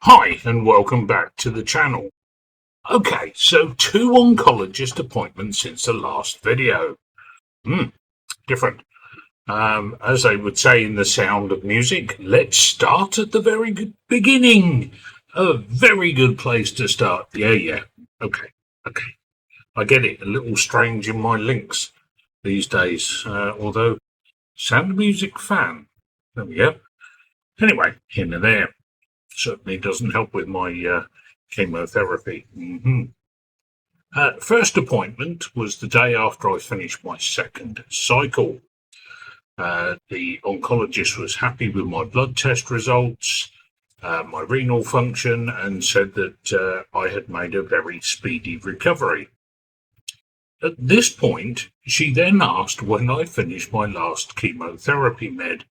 Hi, and welcome back to the channel. Okay, so 2 oncologist appointments since the last video. Different. As they would say in The Sound of Music, let's start at the very good beginning. A very good place to start. Yeah. Okay. I get it. A little strange in my links these days, although Sound of Music fan. There we go. Anyway, here and there. Certainly doesn't help with my chemotherapy. First appointment was the day after I finished my second cycle. The oncologist was happy with my blood test results, my renal function, and said that I had made a very speedy recovery. At this point, she then asked when I finished my last chemotherapy med.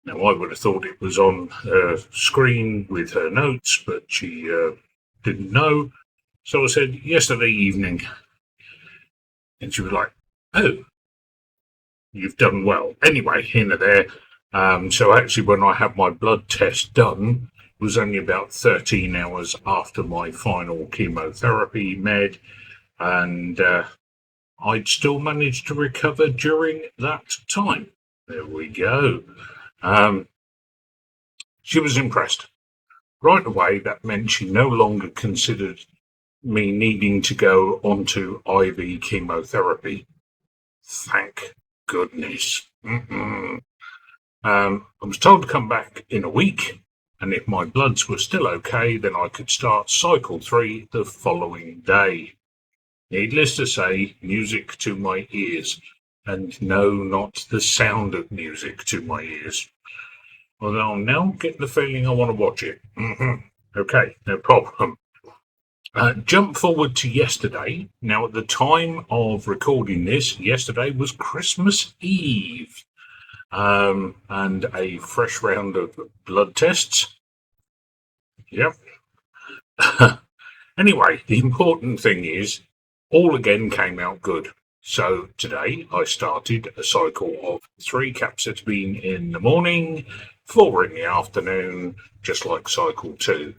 Now, I would have thought it was on her screen with her notes, but she didn't know. So I said, yesterday evening. And she was like, oh, you've done well. Anyway, here and there. So actually, when I had my blood test done, it was only about 13 hours after my final chemotherapy med. And I'd still managed to recover during that time. There we go. She was impressed. Right away, that meant she no longer considered me needing to go onto IV chemotherapy. Thank goodness. I was told to come back in a week, and if my bloods were still okay, then I could start cycle 3 the following day. Needless to say, music to my ears, and no, not the sound of music to my ears. Although I'm now getting the feeling I want to watch it. Okay, no problem. Jump forward to yesterday. Now, at the time of recording this, yesterday was Christmas Eve, and a fresh round of blood tests. Yep. Anyway, the important thing is, all again came out good. So today I started a cycle of 3 Capecitabine in the morning, 4 in the afternoon, just like cycle 2.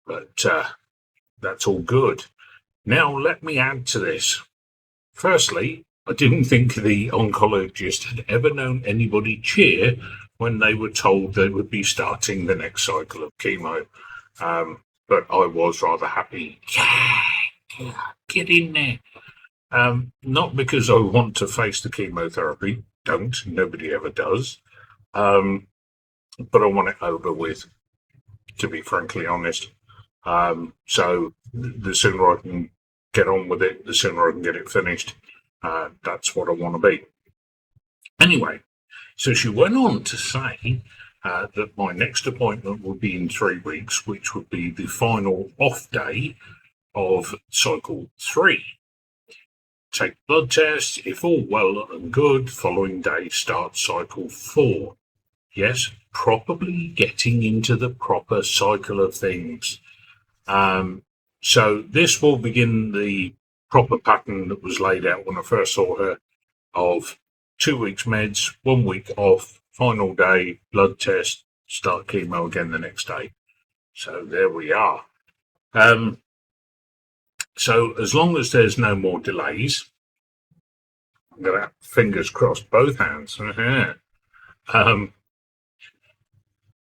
But that's all good. Now let me add to this. Firstly, I didn't think the oncologist had ever known anybody cheer when they were told they would be starting the next cycle of chemo. But I was rather happy. Yeah, get in there. Not because I want to face the chemotherapy. Don't. Nobody ever does. But I want it over with, to be frankly honest. So the sooner I can get on with it, the sooner I can get it finished. That's what I want to be. Anyway, so she went on to say that my next appointment will be in 3 weeks, which would be the final off day of cycle 3. Take blood tests. If all well and good, following day start cycle 4. Yes, properly getting into the proper cycle of things. So this will begin the proper pattern that was laid out when I first saw her, of 2 weeks meds, 1 week off, final day, blood test, start chemo again the next day. So there we are. So as long as there's no more delays, I'm going to have fingers crossed, both hands.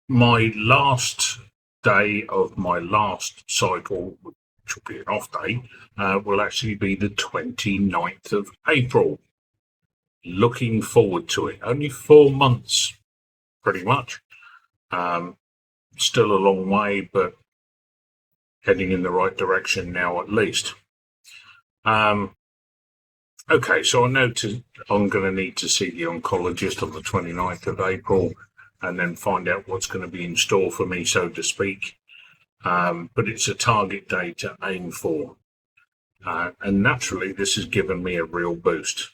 My last day of my last cycle, which will be an off day, will actually be the 29th of April. Looking forward to it. Only 4 months, pretty much. Still a long way, but heading in the right direction now at least. Okay, so I know I'm going to need to see the oncologist on the 29th of April and then find out what's going to be in store for me, so to speak. But it's a target date to aim for. And naturally, this has given me a real boost.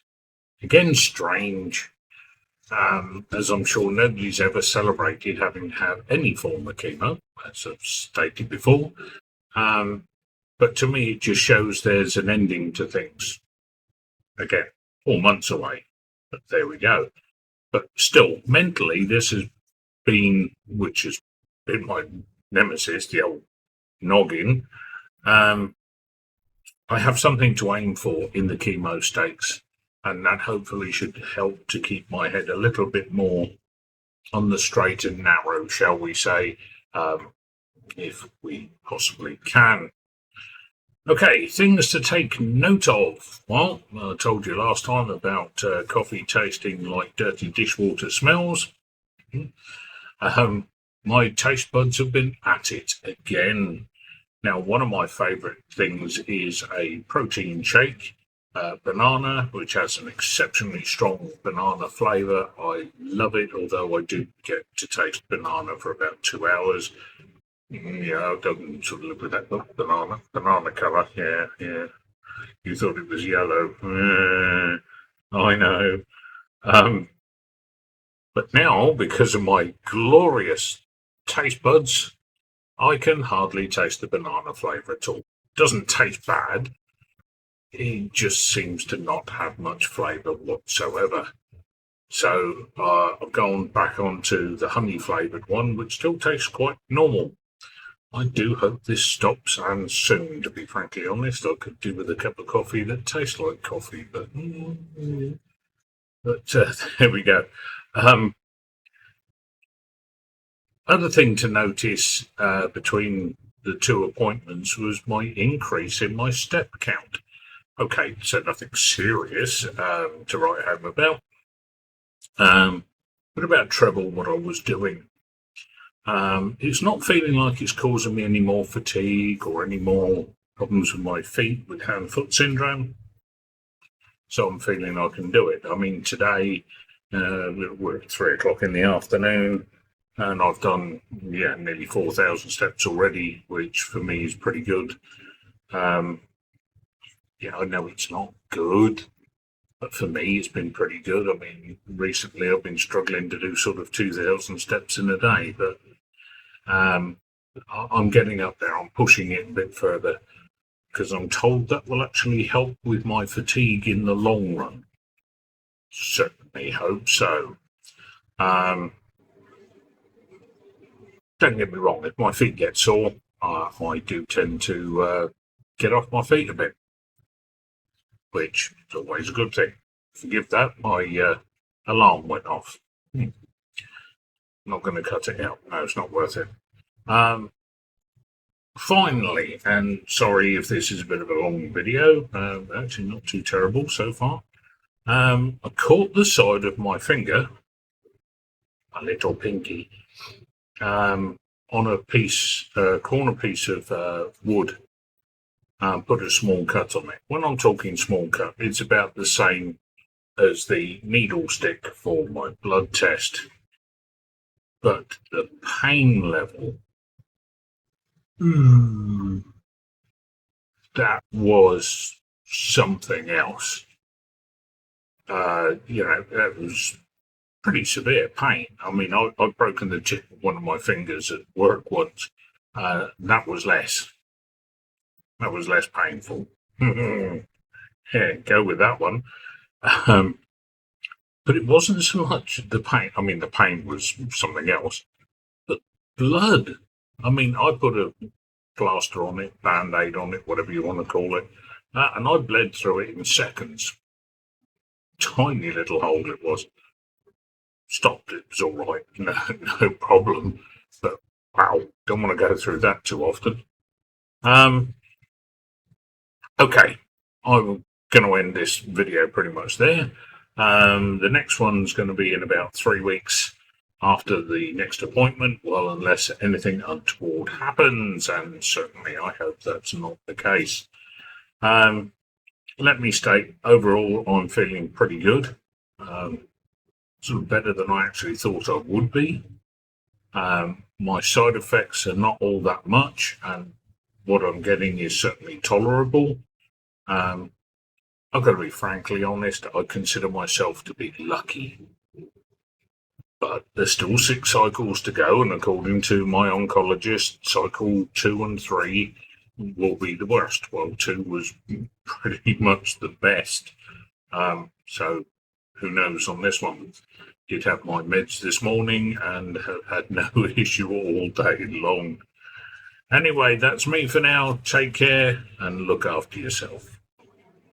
Again, strange, as I'm sure nobody's ever celebrated having had any form of chemo, as I've stated before. But to me, it just shows there's an ending to things. Again, 4 months away, but there we go. But still, mentally, this has been, which has been my nemesis, the old noggin, I have something to aim for in the chemo stakes, and that hopefully should help to keep my head a little bit more on the straight and narrow, shall we say, if we possibly can. Okay, things to take note of. Well, I told you last time about coffee tasting like dirty dishwater smells. My taste buds have been at it again. Now, one of my favourite things is a protein shake, banana, which has an exceptionally strong banana flavour. I love it, although I do get to taste banana for about 2 hours. Yeah, I don't sort of live with that banana colour. Yeah. You thought it was yellow. I know. But now, because of my glorious taste buds, I can hardly taste the banana flavour at all. Doesn't taste bad. It just seems to not have much flavour whatsoever. So I've gone back onto the honey flavoured one, which still tastes quite normal. I do hope this stops, and soon, to be frankly honest. I could do with a cup of coffee that tastes like coffee, but there we go. Other thing to notice between the two appointments was my increase in my step count. Okay, so nothing serious to write home about, but about treble what I was doing. It's not feeling like it's causing me any more fatigue or any more problems with my feet with hand-foot syndrome. So I'm feeling I can do it. I mean, today we're at 3 o'clock in the afternoon, and I've done nearly 4,000 steps already, which for me is pretty good. I know it's not good, but for me it's been pretty good. I mean, recently I've been struggling to do sort of 2,000 steps in a day, but I'm getting up there. I'm pushing it a bit further because I'm told that will actually help with my fatigue in the long run. Certainly hope so. Don't get me wrong, if my feet get sore, I do tend to get off my feet a bit, which is always a good thing. Forgive that, my alarm went off. Not going to cut it out. No, it's not worth it. Finally, and sorry if this is a bit of a long video, actually not too terrible so far. I caught the side of my finger, a little pinky, on a corner piece of wood. Put a small cut on it. When I'm talking small cut, it's about the same as the needle stick for my blood test. But the pain level, that was something else. That was pretty severe pain. I mean, I've broken the tip of one of my fingers at work once. That was less. That was less painful. Yeah, go with that one. But it wasn't so much the pain. I mean, the pain was something else. But blood. I mean, I put a plaster on it, band-aid on it, whatever you want to call it, and I bled through it in seconds. Tiny little hole it was. Stopped. It was all right. No problem. But wow, don't want to go through that too often. Okay, I'm going to end this video pretty much there. The next one's going to be in about 3 weeks after the next appointment. Well, unless anything untoward happens, and certainly I hope that's not the case. Let me state, overall, I'm feeling pretty good. Sort of better than I actually thought I would be. My side effects are not all that much, and what I'm getting is certainly tolerable. I've got to be frankly honest, I consider myself to be lucky. But there's still 6 cycles to go, and according to my oncologist, cycle 2 and 3 will be the worst. Well, 2 was pretty much the best. So who knows on this one. Did have my meds this morning and have had no issue all day long. Anyway, that's me for now. Take care and look after yourself.